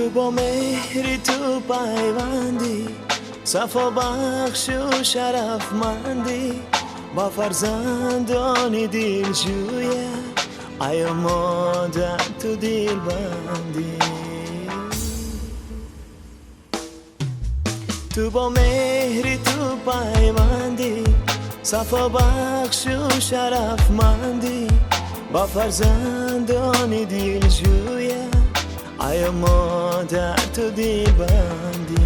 تو با مهری تو پیوندی، صفا بخش و شرفمندی، با فرزندان دلجویه ای مادر تو دل بندی. تو با مهری تو پیوندی، صفا بخش و شرفمندی، با فرزندان دلجویه ای مادر تو دل بندی.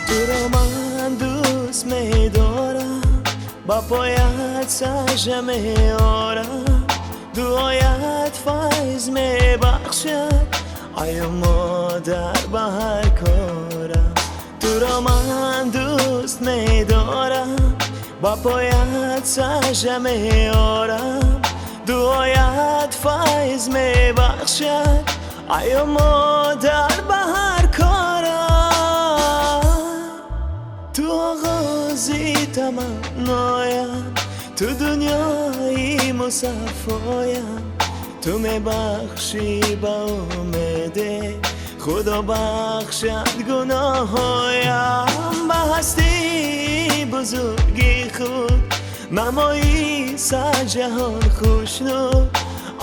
تو رو من دوست می‌دارم، با پایت سجده می‌آرم، دعایت فیض می‌بخشد ای مادر به هر کارم. تو رو من دوست می‌دارم، با پایت سجده می‌آرم، دعایت فیض می‌بخشد ای مادر به هر کارم. تو آغازی تمنایم، تو دنیای مصفایم، تو میبخشی با امید خدا بخشد گناهایم. به هستی بزرگی خود نمایی سر جهان خوشنود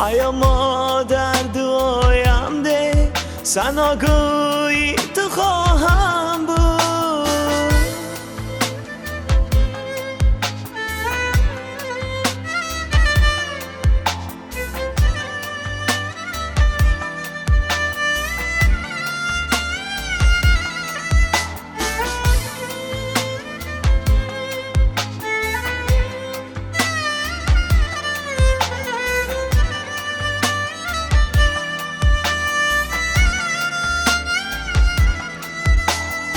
ای مادر دعایم ده، ثناگوی تو خواهم بود.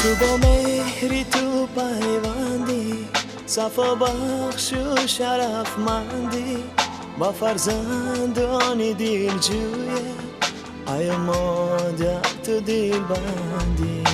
تو با مهری تو پیوندی، صفا بخش و شرفمندی، با فرزندان دلجویه ای مادر تو دل بندی.